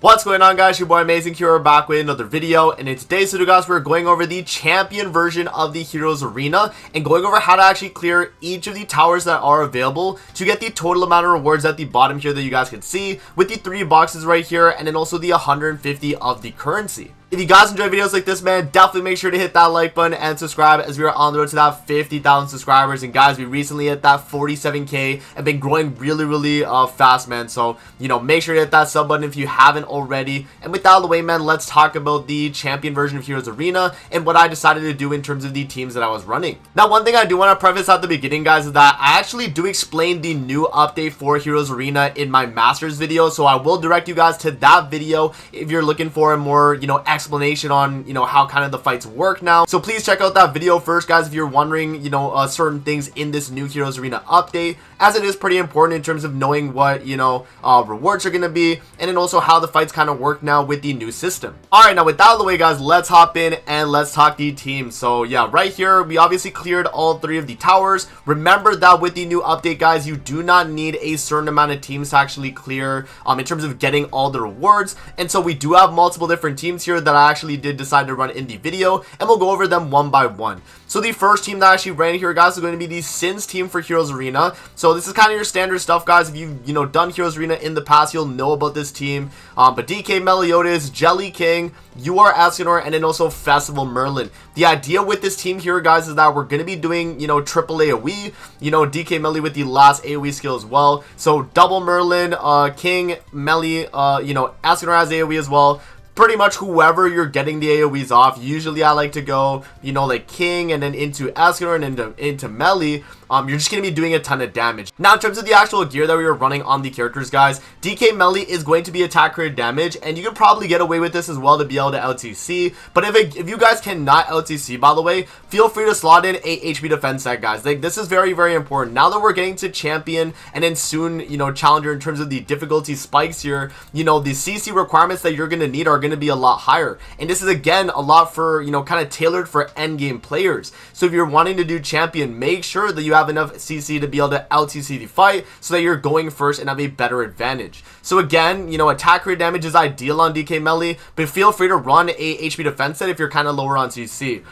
What's going on, guys? Your boy Amazing Hero back with another video, and in today's video, guys, we're going over the champion version of the Heroes Arena and going over how to actually clear each of the towers that are available to get the total amount of rewards at the bottom here that you guys can see with the 3 boxes right here, and then also the 150 of the currency. If you guys enjoy videos like this, man, definitely make sure to hit that like button and subscribe as we are on the road to that 50,000 subscribers. And guys, we recently hit that 47k and been growing really fast, man. So, make sure to hit that sub button if you haven't already. And with that out of the way, man, let's talk about the champion version of Heroes Arena and what I decided to do in terms of the teams that I was running. Now, one thing I do want to preface at the beginning, guys, is that I actually do explain the new update for Heroes Arena in my Masters video. So I will direct you guys to that video if you're looking for a more, explanation on how kind of the fights work now. So please check out that video first, guys, if you're wondering certain things in this new Heroes Arena update, as it is pretty important in terms of knowing what rewards are going to be, and then also how the fights kind of work now with the new system. All right, now with that out of the way, guys, let's hop in and let's talk the team. So yeah, right here we obviously cleared all 3 of the towers. Remember that with the new update, guys, you do not need a certain amount of teams to actually clear in terms of getting all the rewards, and so we do have multiple different teams here that I actually did decide to run in the video, and we'll go over them one by one. So the first team that I actually ran here, guys, is going to be the Sins team for Heroes Arena. So this is kind of your standard stuff, guys. If you've done Heroes Arena in the past, you'll know about this team. But DK Meliodas, Jelly King, UR Escanor, and then also Festival Merlin. The idea with this team here, guys, is that we're going to be doing, triple AoE, DK Melly with the last AoE skill as well. So double Merlin, King, Melly, Escanor has AoE as well. Pretty much whoever you're getting the AoEs off. Usually I like to go, like King and then into Escanor and then into Melly. You're just going to be doing a ton of damage. Now, in terms of the actual gear that we were running on the characters, guys, DK Melly is going to be attack crit damage, and you can probably get away with this as well to be able to LTC. But if you guys cannot LTC, by the way, feel free to slot in a HP defense set, guys. Like, this is very important. Now that we're getting to champion and then soon, challenger in terms of the difficulty spikes here, the CC requirements that you're going to need are going to be a lot higher. And this is, again, a lot for, kind of tailored for endgame players. So if you're wanting to do champion, make sure that you have enough CC to be able to LTC the fight so that you're going first and have a better advantage. So again, attack rate damage is ideal on DK Melly, but feel free to run a HP defense set if you're kind of lower on CC.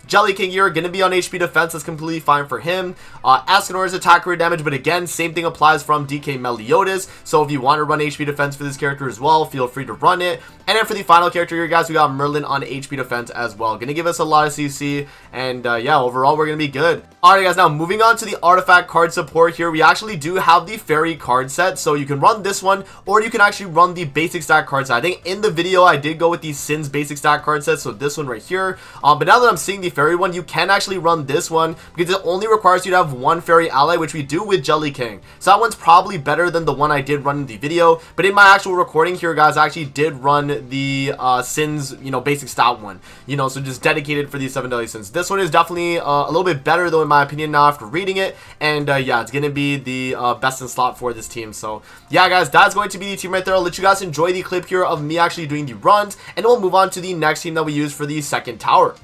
Jelly King here, going to be on HP defense. That's completely fine for him. Escanor's attack rate damage, but again, same thing applies from DK Meliodas. So if you want to run HP defense for this character as well, feel free to run it. And then for the final character here, guys, we got Merlin on HP defense as well. Going to give us a lot of CC, and yeah, overall, we're going to be good. Alright, guys, now moving on to the artifact card support here, we actually do have the fairy card set. So you can run this one, or you can actually run the basic stack card set. I think in the video, I did go with the Sins basic stack card set, so this one right here. But now that I'm seeing the fairy one, you can actually run this one because it only requires you to have 1 fairy ally, which we do with Jelly King. So that one's probably better than the one I did run in the video. But in my actual recording here, guys, I actually did run the Sins, basic stat one, so just dedicated for these 7 deadly sins. This one is definitely a little bit better though, in my opinion, now after reading it. And yeah, it's gonna be the best in slot for this team. So yeah, guys, that's going to be the team right there. I'll let you guys enjoy the clip here of me actually doing the runs, and then we'll move on to the next team that we use for the second tower.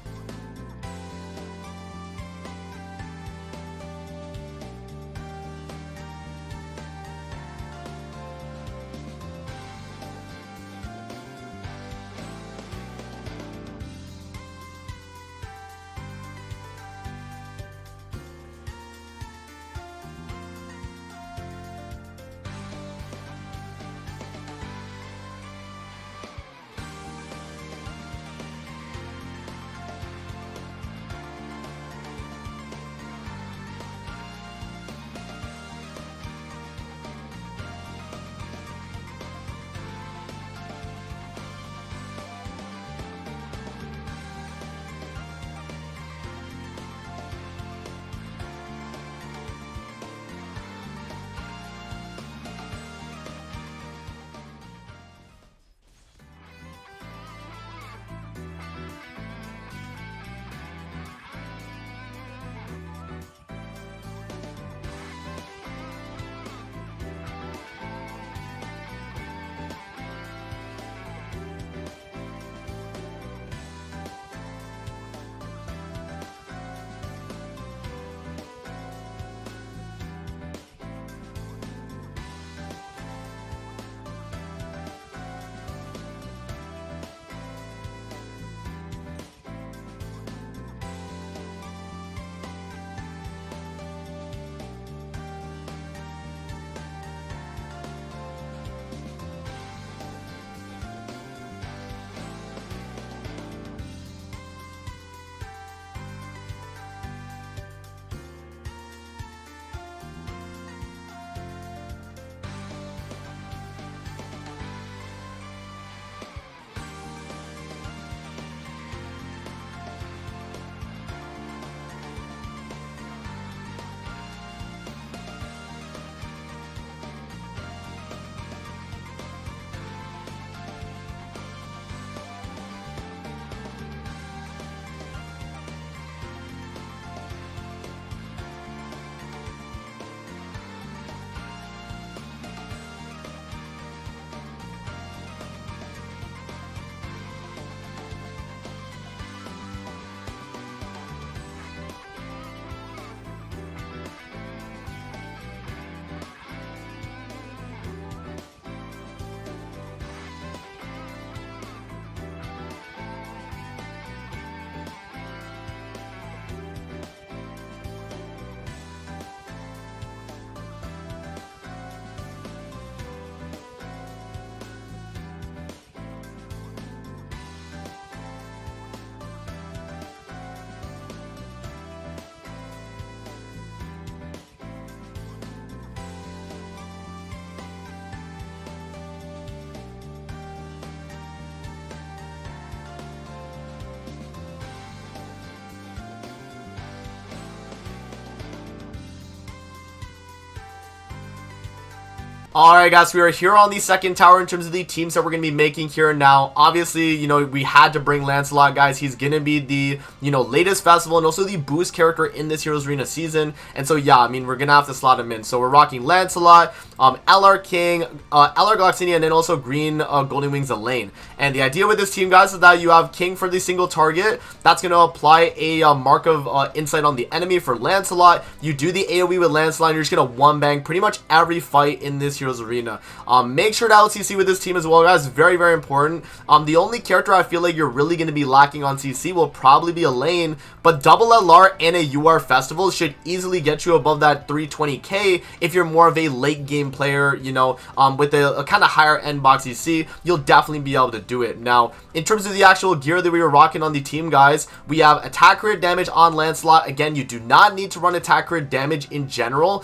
Alright guys, we are here on the second tower in terms of the teams that we're going to be making here now. Obviously, you know, we had to bring Lancelot, guys. He's going to be the, you know, latest festival and also the boost character in this Heroes Arena season. And so, yeah, I mean, we're going to have to slot him in. So we're rocking Lancelot, LR King, LR Gloxinia, and then also Green Golden Wings Elaine. And the idea with this team, guys, is that you have King for the single target. That's going to apply a mark of insight on the enemy for Lancelot. You do the AoE with Lancelot, and you're just going to one-bang pretty much every fight in this Heroes Arena. Make sure to LCC with this team as well, guys. Very, very important. The only character I feel like you're really going to be lacking on CC will probably be Elaine, but double LR and a UR festival should easily get you above that 320k if you're more of a late game player, you know, with a kind of higher end box CC. You'll definitely be able to do it. Now, in terms of the actual gear that we were rocking on the team, guys, we have attack crit damage on Lancelot. Again, you do not need to run attack crit damage in general.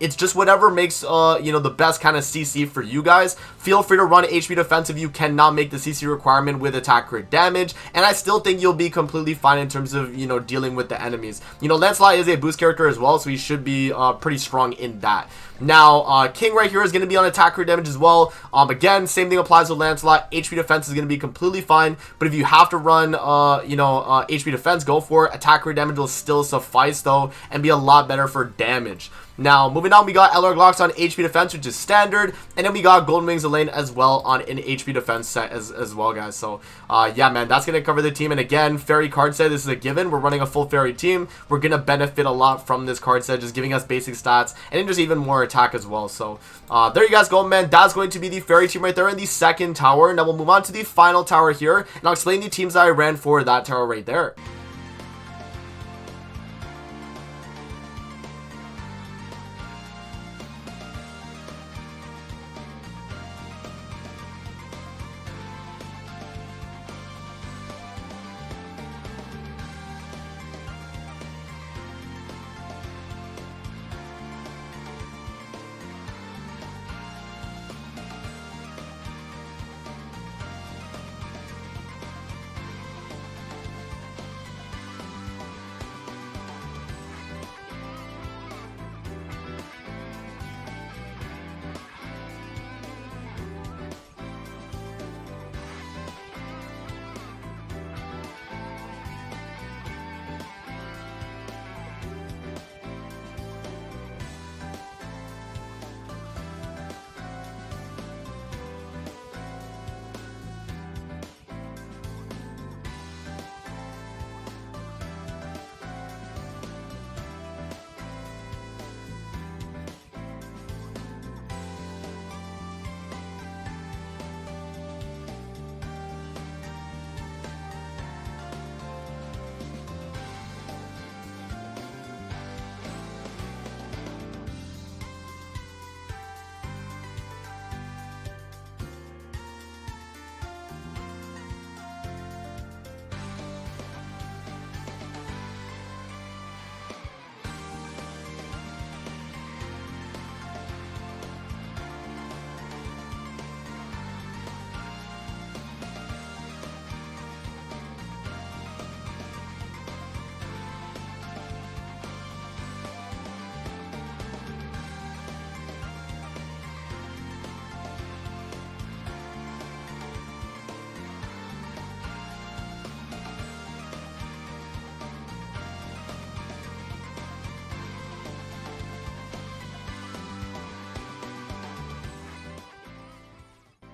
It's just whatever makes you know, the best kind of CC for you guys. Feel free to run HP defense if you cannot make the CC requirement with attack crit damage, and I still think you'll be completely fine in terms of, you know, dealing with the enemies. You know, Lancelot is a boost character as well, so he should be pretty strong in that. Now, King right here is going to be on attack crit damage as well. Again, same thing applies with Lancelot. HP defense is going to be completely fine, but if you have to run, you know, HP defense, go for it. Attack crit damage will still suffice, though, and be a lot better for damage. Now, moving on, we got LR Glocks on HP defense, which is standard, and then we got Golden Wings Elaine as well on an HP defense set as well, guys. So, yeah, man, that's going to cover the team. And again, Fairy card set, this is a given. We're running a full Fairy team. We're going to benefit a lot from this card set, just giving us basic stats, and then just even more attack as well. So, there you guys go, man. That's going to be the Fairy team right there in the second tower. Now, we'll move on to the final tower here, and I'll explain the teams that I ran for that tower right there.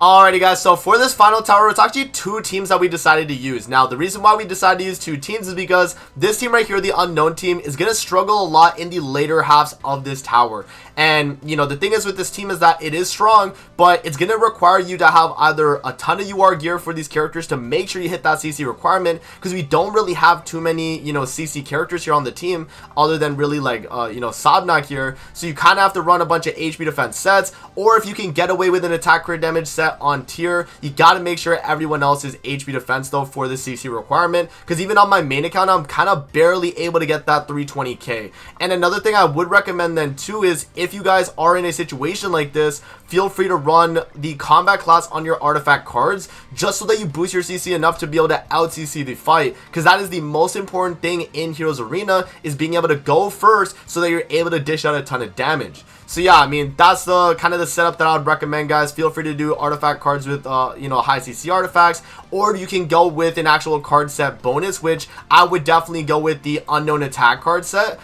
Alrighty guys, so for this final tower, it's actually two teams that we decided to use. Now, the reason why we decided to use two teams is because this team right here, the unknown team, is going to struggle a lot in the later halves of this tower. And, you know, the thing is with this team is that it is strong, but it's going to require you to have either a ton of UR gear for these characters to make sure you hit that CC requirement, because we don't really have too many, you know, CC characters here on the team, other than really like, you know, Sobnak here. So you kind of have to run a bunch of HP defense sets, or if you can get away with an attack crit damage set on tier, you got to make sure everyone else is HP defense though for the CC requirement, because even on my main account, I'm kind of barely able to get that 320k. And another thing I would recommend then too is, if you guys are in a situation like this, feel free to run the combat class on your artifact cards, just so that you boost your CC enough to be able to out CC the fight, because that is the most important thing in Heroes Arena, is being able to go first so that you're able to dish out a ton of damage. So yeah, I mean, that's the kind of the setup that I would recommend, guys. Feel free to do artifact cards with you know, high CC artifacts, or you can go with an actual card set bonus, which I would definitely go with the unknown attack card set.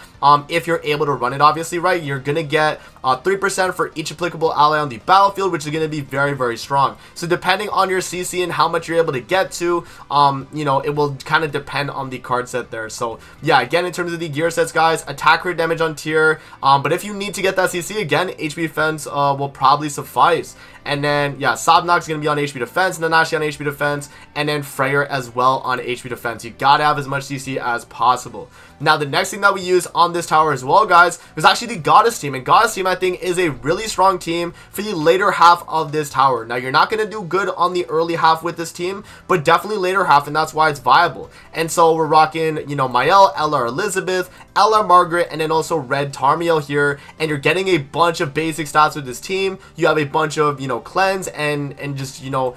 If you're able to run it, obviously, right, you're gonna get 3% for each applicable ally on the battlefield, which is gonna be very, very strong. So depending on your CC and how much you're able to get to, you know, it will kind of depend on the card set there. So yeah, again, in terms of the gear sets, guys, attack crit damage on tier, but if you need to get that CC, again, HP defense will probably suffice. And then, yeah, Sobnok's going to be on HP defense, Nanashi on HP defense, and then Freyr as well on HP defense. You got to have as much CC as possible. Now, the next thing that we use on this tower as well, guys, is actually the Goddess team. And Goddess team, I think, is a really strong team for the later half of this tower. Now, you're not going to do good on the early half with this team, but definitely later half, and that's why it's viable. And so we're rocking, you know, Mael, LR Elizabeth, LR Margaret, and then also Red Tarmiel here. And you're getting a bunch of basic stats with this team. You have a bunch of, you know, cleanse and just, you know,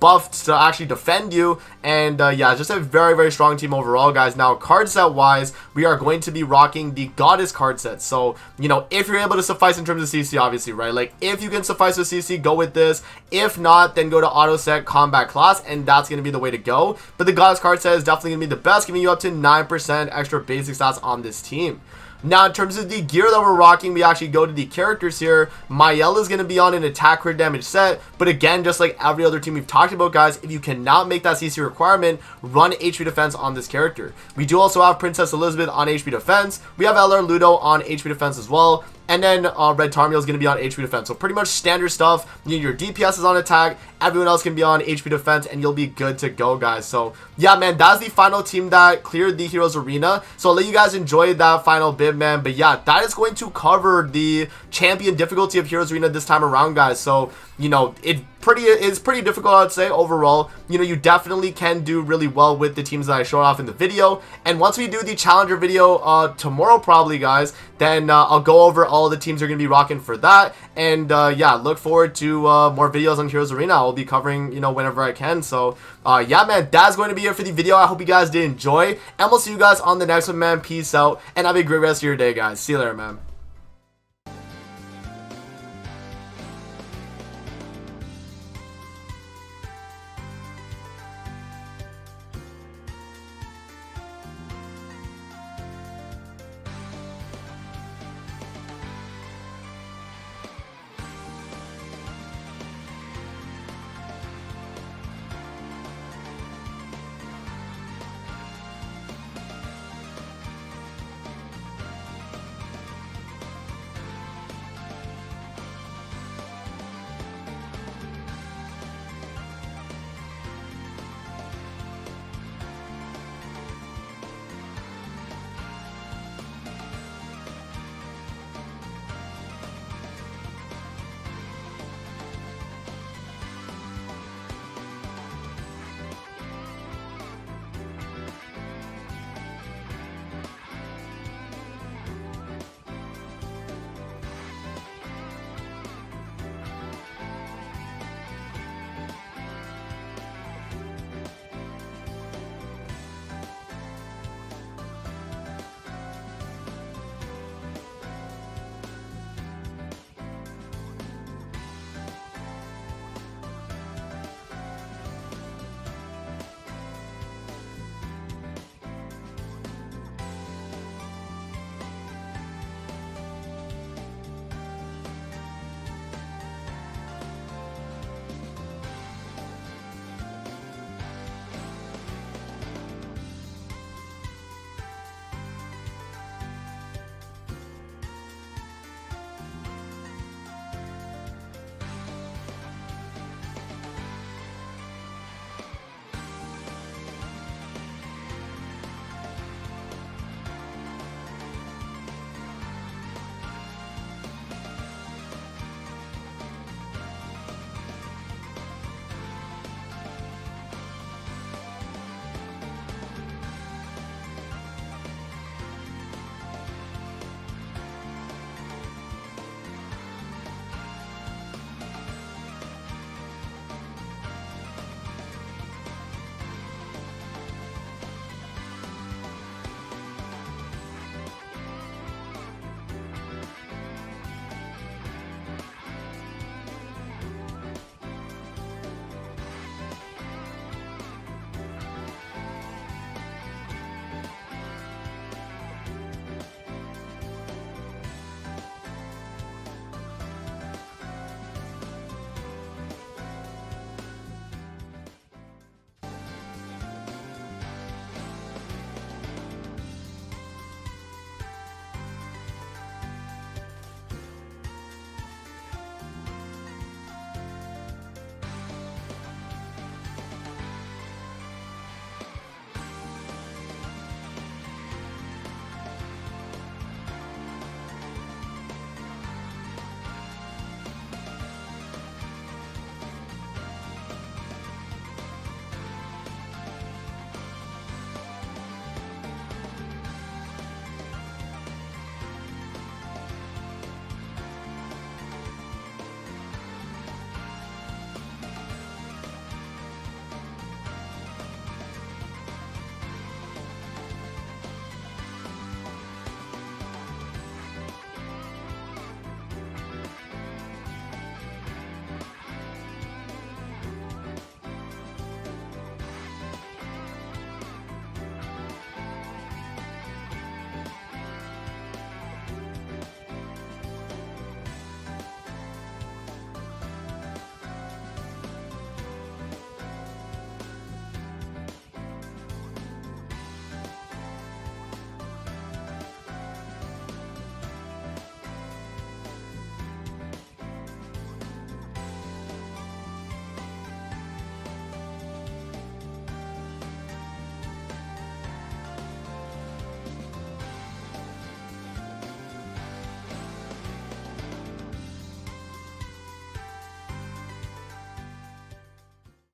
buffs to actually defend you. And yeah, just a very, very strong team overall, guys. Now, card set wise, we are going to be rocking the Goddess card set. So, you know, if you're able to suffice in terms of CC, obviously, right? Like, if you can suffice with CC, go with this. If not, then go to auto set combat class, and that's going to be the way to go. But the Goddess card set is definitely going to be the best, giving you up to 9% extra basic stats on this team. Now, in terms of the gear that we're rocking, we actually go to the characters here. Mael is going to be on an attack crit damage set, but again, just like every other team we've talked about, guys, if you cannot make that CC requirement, run HP defense on this character. We do also have Princess Elizabeth on HP defense. We have LR Ludo on HP defense as well. And then Red Tarmiel is going to be on HP defense. So pretty much standard stuff. Your DPS is on attack. Everyone else can be on HP defense, and you'll be good to go, guys. So yeah, man, that's the final team that cleared the Heroes Arena. So I'll let you guys enjoy that final bit, man. But yeah, that is going to cover the champion difficulty of Heroes Arena this time around, guys. So, you know, it's pretty difficult, I'd say, overall. You know, you definitely can do really well with the teams that I showed off in the video. And once we do the challenger video tomorrow, probably, guys, then I'll go over all the teams are going to be rocking for that. And yeah, look forward to more videos on Heroes Arena. I'll be covering, you know, whenever I can. So yeah, man, that's going to be it for the video. I hope you guys did enjoy, and we'll see you guys on the next one, man. Peace out, and have a great rest of your day, guys. See you later, man.